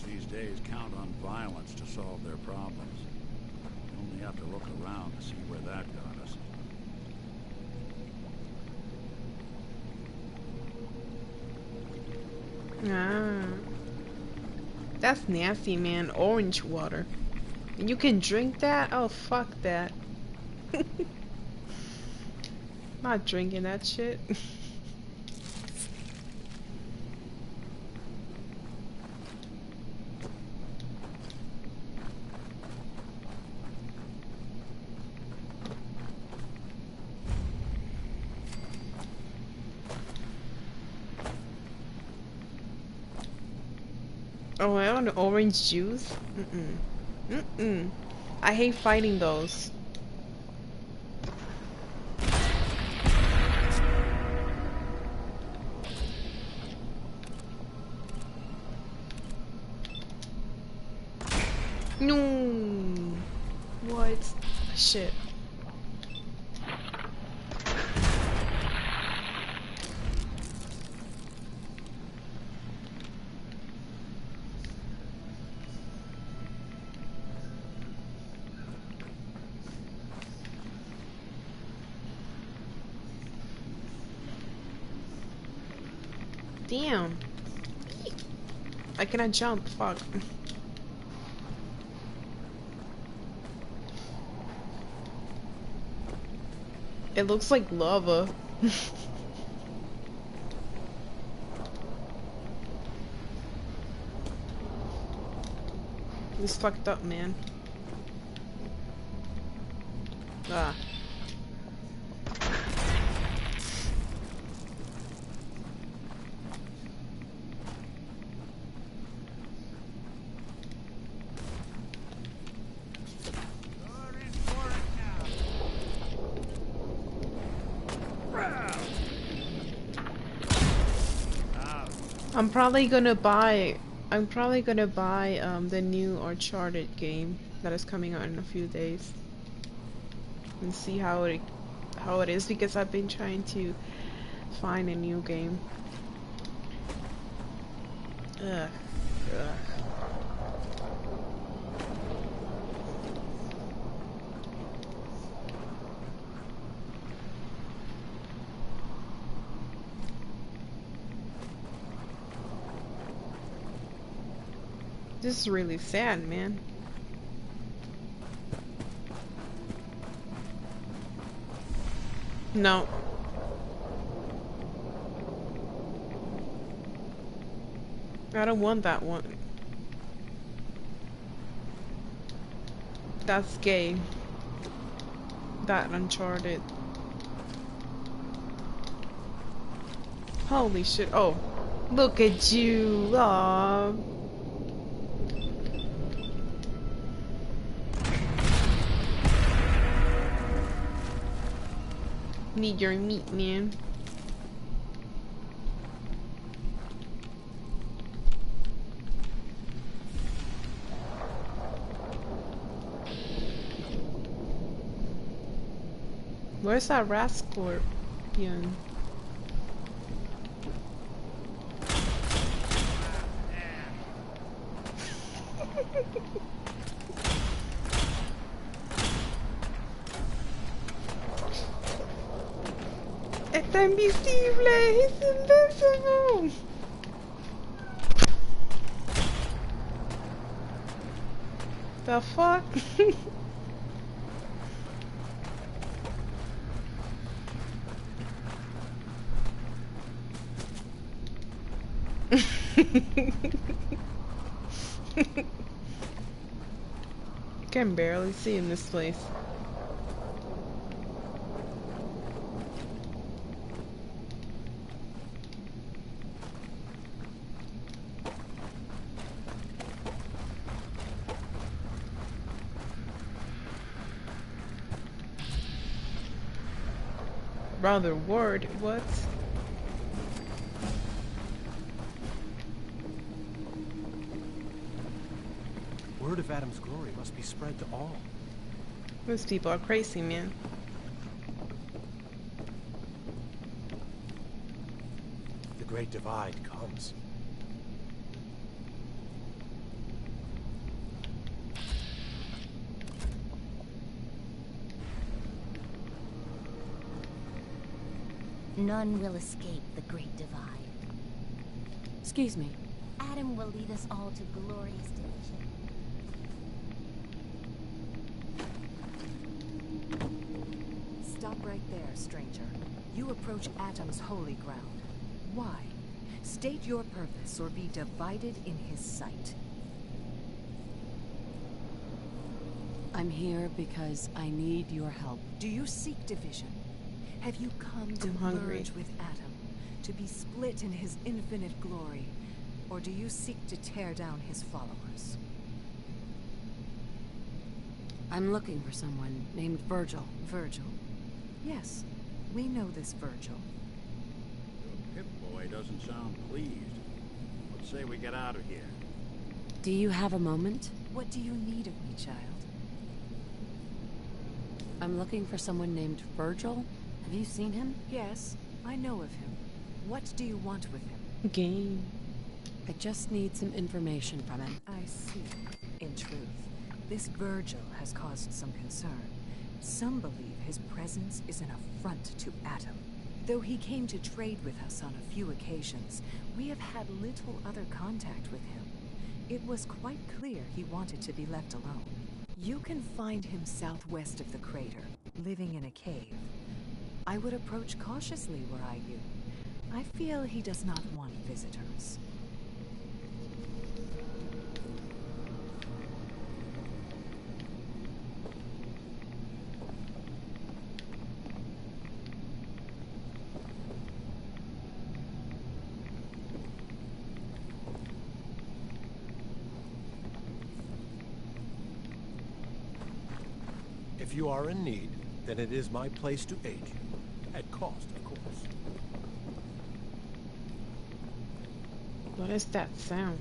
These days count on violence to solve their problems. You only have to look around to see where that got us. Ah. That's nasty, man. Orange water. You can drink that? Oh, fuck that. Not drinking that shit. Oh, I want orange juice? I hate fighting those. No. What? Shit. Damn. I cannot jump. Fuck. It looks like lava. This fucked up, man. Ah. I'm probably gonna buy the new Uncharted game that is coming out in a few days and see how it is, because I've been trying to find a new game. Ugh. This is really sad, man. No. I don't want that one. That's gay. That Uncharted. Holy shit. Oh. Look at you. Aww. Need your meat, man. Where's that Rascorpion? Está invisible! He's invincible! The fuck? Can barely see in this place. Rather word, what? Word of Adam's glory must be spread to all. Those people are crazy, man. The Great Divide comes. None will escape the Great Divide. Excuse me. Adam will lead us all to glorious division. Stop right there, stranger. You approach Atom's holy ground. Why? State your purpose or be divided in his sight. I'm here because I need your help. Do you seek division? Have you come to merge with Atom, to be split in his infinite glory, or do you seek to tear down his followers? I'm looking for someone named Virgil. Virgil? Yes, we know this Virgil. The Pip-Boy doesn't sound pleased. Let's say we get out of here. Do you have a moment? What do you need of me, child? I'm looking for someone named Virgil. Have you seen him? Yes, I know of him. What do you want with him? Game. I just need some information from him. I see. In truth, this Virgil has caused some concern. Some believe his presence is an affront to Atom. Though he came to trade with us on a few occasions, we have had little other contact with him. It was quite clear he wanted to be left alone. You can find him southwest of the crater, living in a cave. I would approach cautiously were I you. I feel he does not want visitors. If you are in need, then it is my place to aid you. At cost, of course. What is that sound?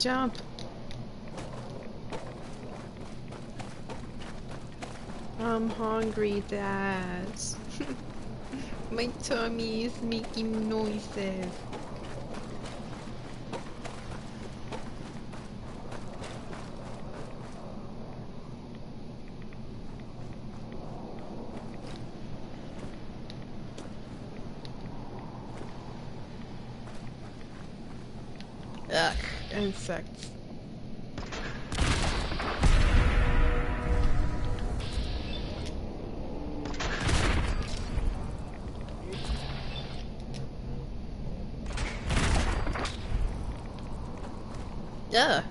Jump. I'm hungry, Dad. My tummy is making noises. Ugh, insects. Ugh.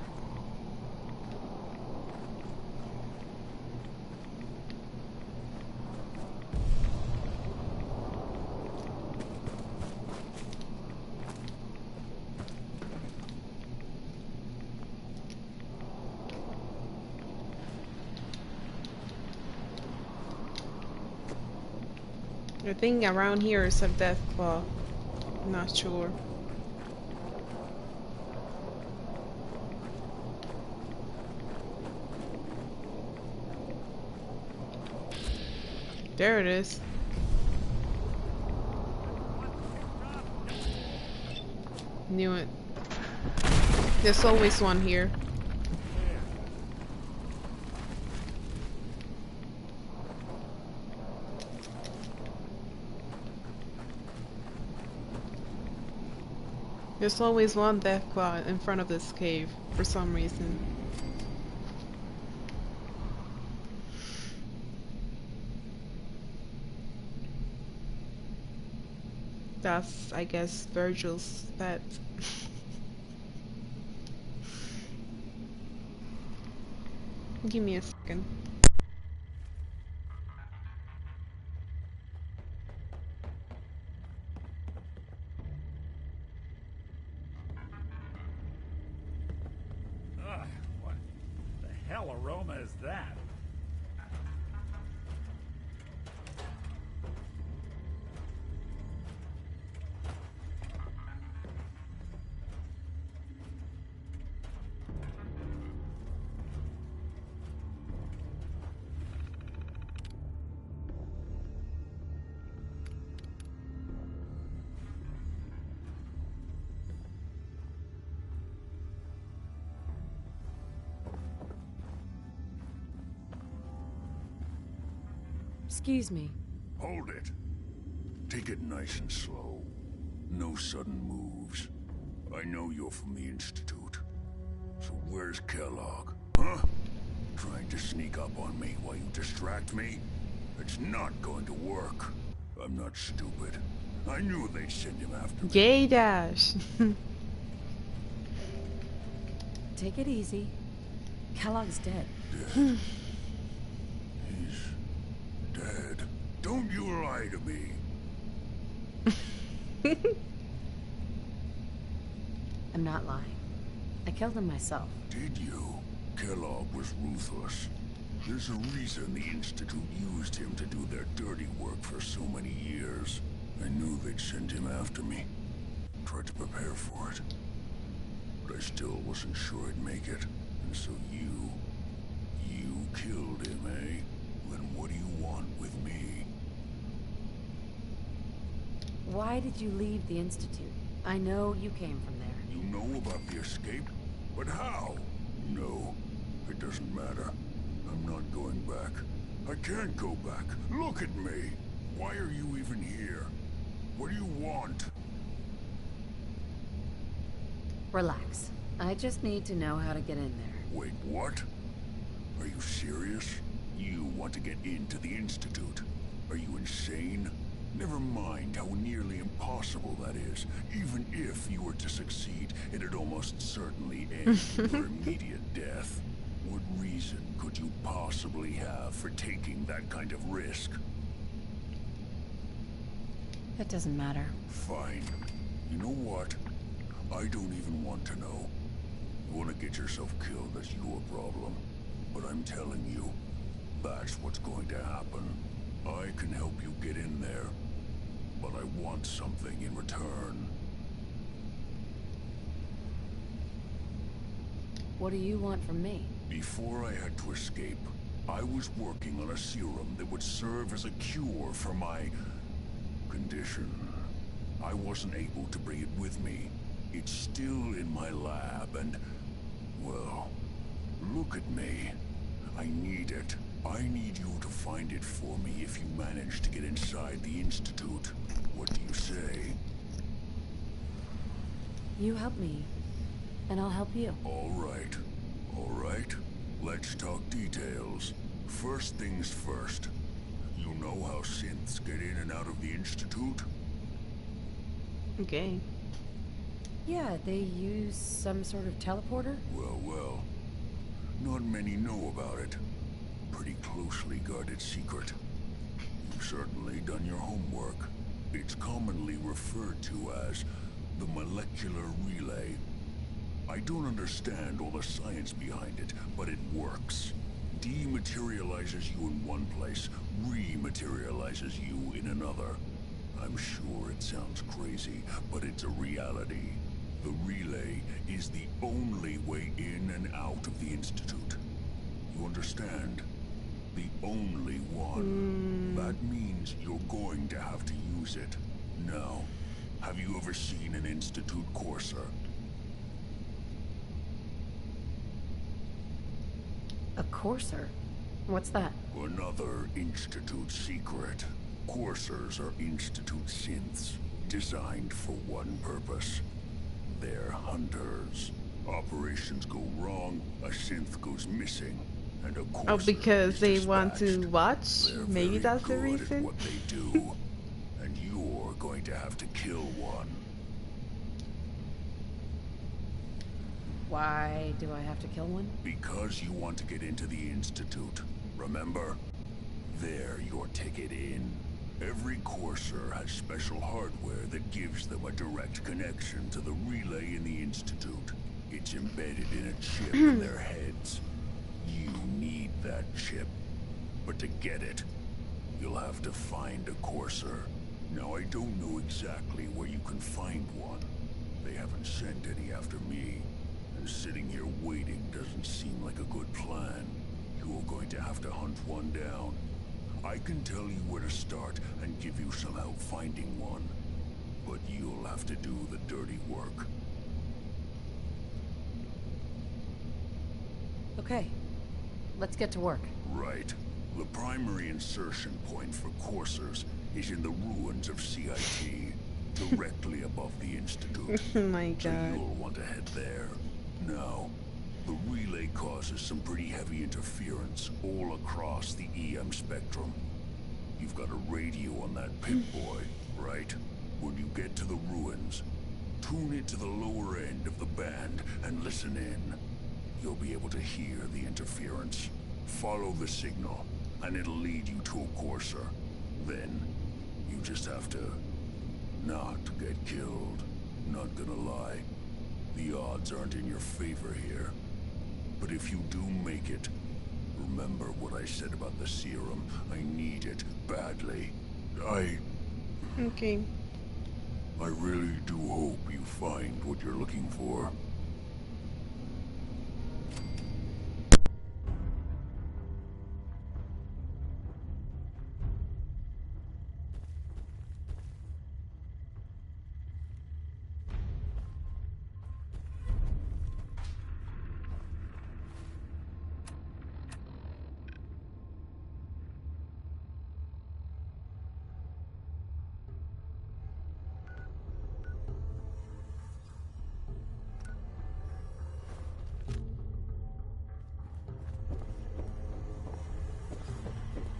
I think around here is a death claw. Not sure. There it is. Knew it. There's always one here. There's always one deathclaw in front of this cave for some reason. That's, I guess, Virgil's pet. Give me a second. Ugh, what the hell aroma is that? Excuse me. Hold it. Take it nice and slow. No sudden moves. I know you're from the Institute. So where's Kellogg? Huh? Trying to sneak up on me while you distract me? It's not going to work. I'm not stupid. I knew they'd send him after me. Gay dash. Take it easy. Kellogg's dead. Dead. He's dead. Don't you lie to me. I'm not lying. I killed him myself. Did you? Kellogg was ruthless. There's a reason the Institute used him to do their dirty work for so many years. I knew they'd send him after me. Tried to prepare for it. But I still wasn't sure I'd make it. And so you Why did you leave the Institute? I know you came from there. You know about the escape? But how? No, it doesn't matter. I'm not going back. I can't go back. Look at me. Why are you even here? What do you want? Relax. I just need to know how to get in there. Wait, what? Are you serious? You want to get into the Institute? Are you insane? Never mind how nearly impossible that is. Even if you were to succeed, it'd almost certainly end in your immediate death. What reason could you possibly have for taking that kind of risk? It doesn't matter. Fine. You know what? I don't even want to know. You want to get yourself killed, that's your problem. But I'm telling you, that's what's going to happen. I can help you get in there, but I want something in return. What do you want from me? Before I had to escape, I was working on a serum that would serve as a cure for my condition. I wasn't able to bring it with me. It's still in my lab and, well, look at me. I need it. I need you to find it for me if you manage to get inside the Institute. What do you say? You help me, and I'll help you. All right. All right. Let's talk details. First things first. You know how synths get in and out of the Institute? Okay. Yeah, they use some sort of teleporter? Well, well. Not many know about it. Pretty closely guarded secret. You've certainly done your homework. It's commonly referred to as the molecular relay. I don't understand all the science behind it, but it works. Dematerializes you in one place, rematerializes you in another. I'm sure it sounds crazy, but it's a reality. The relay is the only way in and out of the Institute. You understand? The only one. That means you're going to have to use it. Now, have you ever seen an Institute courser? A courser? What's that? Another Institute secret. Coursers are Institute synths, designed for one purpose. They're hunters. Operations go wrong, a synth goes missing, and a courser Oh, because they want to dispatched. watch? They're Maybe very that's the good at reason? what they do, and you're going to have to kill one. Why do I have to kill one? Because you want to get into the Institute, remember? They're your ticket in. Every courser has special hardware that gives them a direct connection to the relay in the Institute. It's embedded in a chip in their heads. You need that chip. But to get it, you'll have to find a courser. Now, I don't know exactly where you can find one. They haven't sent any after me. And sitting here waiting doesn't seem like a good plan. You're going to have to hunt one down. I can tell you where to start and give you some help finding one. But you'll have to do the dirty work. Okay. Let's get to work. Right. The primary insertion point for coursers is in the ruins of CIT, directly above the Institute. Oh my god. So you'll want to head there. Now, the relay causes some pretty heavy interference all across the EM spectrum. You've got a radio on that Pip-Boy, right? When you get to the ruins, tune it to the lower end of the band and listen in. You'll be able to hear the interference. Follow the signal, and it'll lead you to a courser. Then, you just have to not get killed. Not gonna lie, the odds aren't in your favor here. But if you do make it, remember what I said about the serum. I need it badly. Okay. I really do hope you find what you're looking for.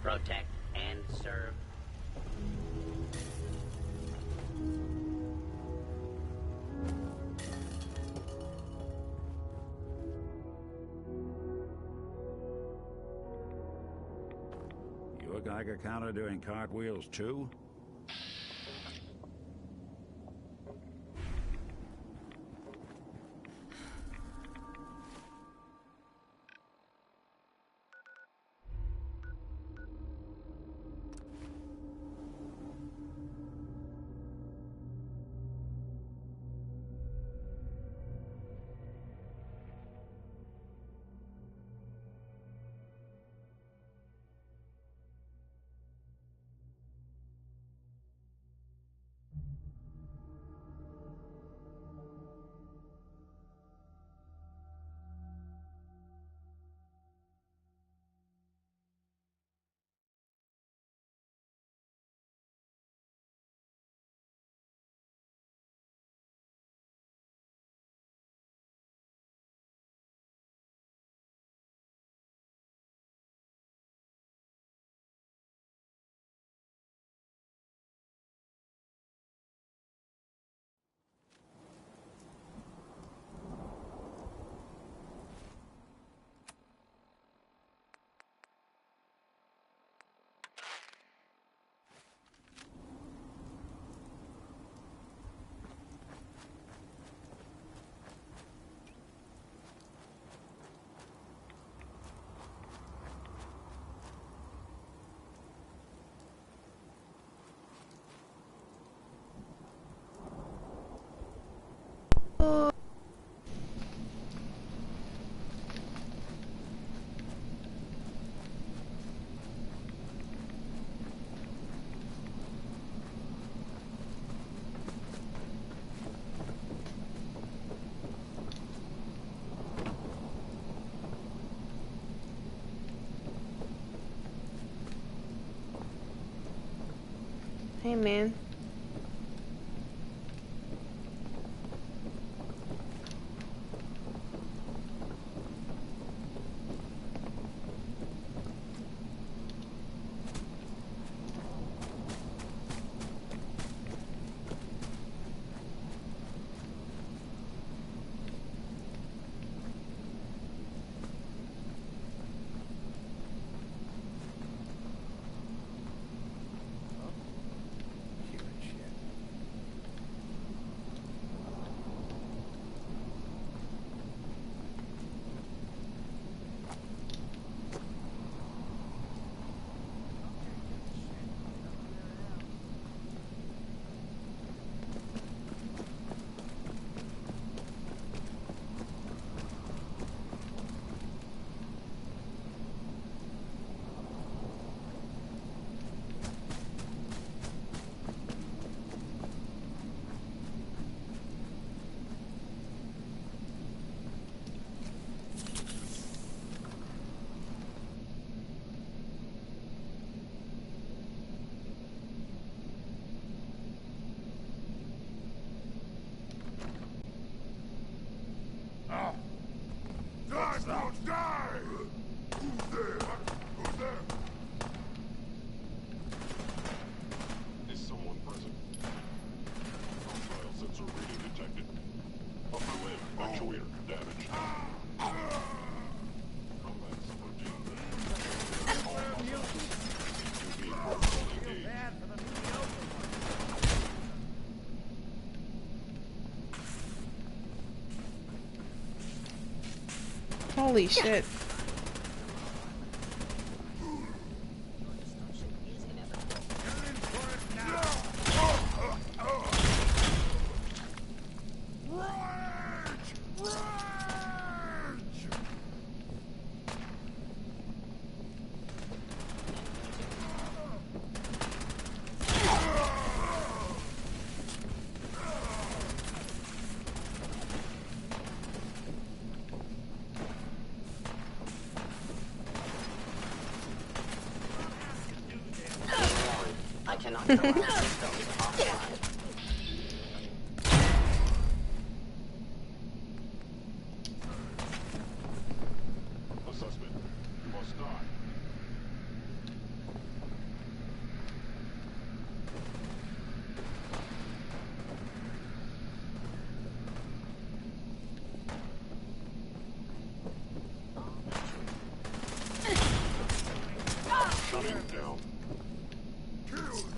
Protect and serve. You a Geiger counter doing cartwheels too? Hey, man. Holy shit. I cannot come out of systems offline. The suspect must die. him down. Kill him.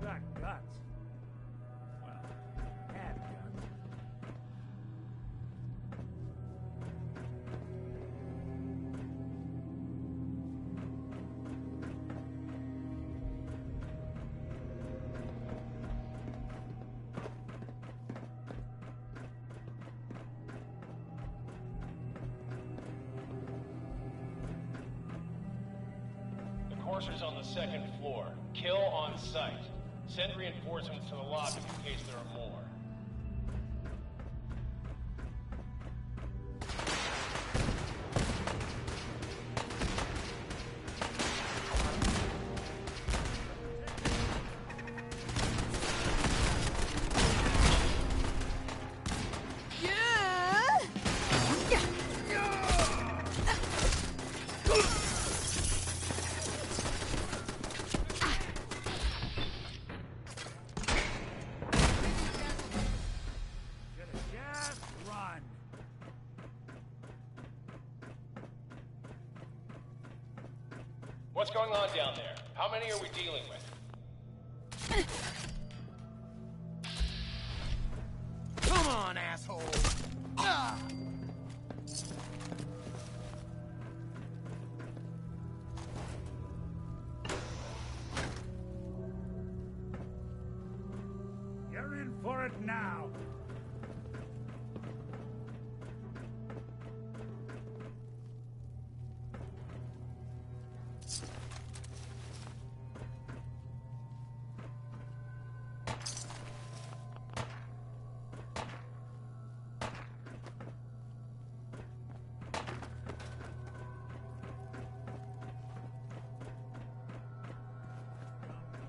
got guts. Well, had guts. Enforcers on the second floor. Kill on sight. Send reinforcements to the lobby in case there are more. What's going on down there? How many are we dealing with? Come on, asshole! Ah! You're in for it now.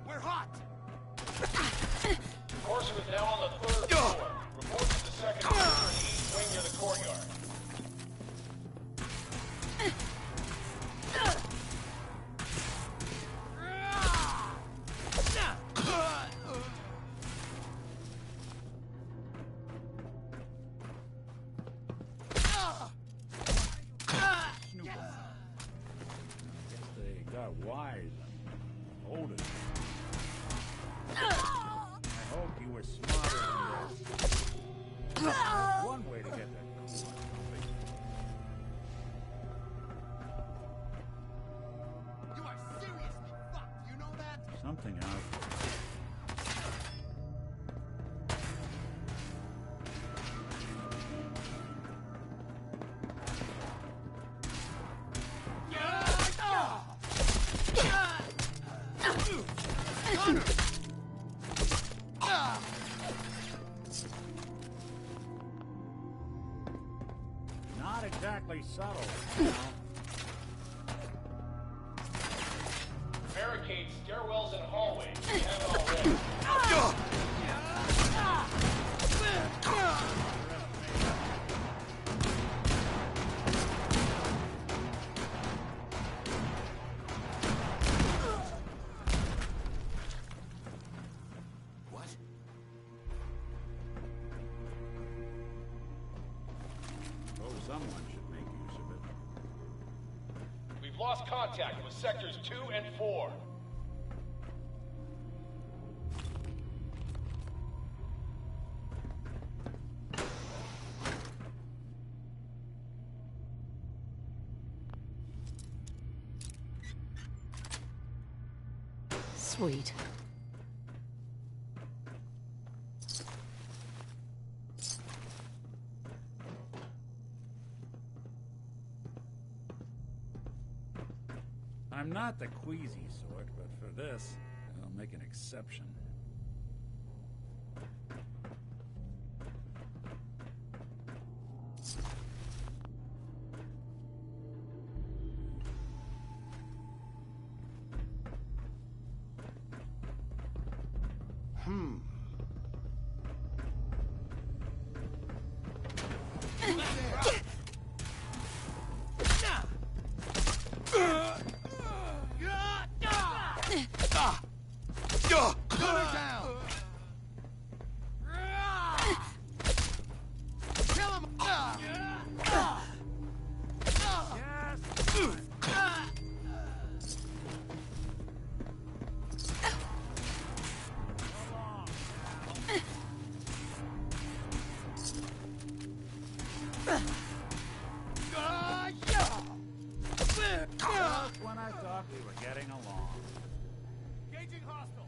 We're hot! Enforcer is now on the third floor. Report to the second floor, east wing near the courtyard. Guess they got wise and older. I hope you were smarter than this. That's one way to get that. You are seriously fucked, you know that? Something out. Not exactly subtle. Barricade stairwells and hallways. We have it already. What? Oh, someone should make use of it. We've lost contact with sectors 2 and 4. Sweet. I'm not the queasy sort, but for this, I'll make an exception. Just when I thought we were getting along. Engaging hostile.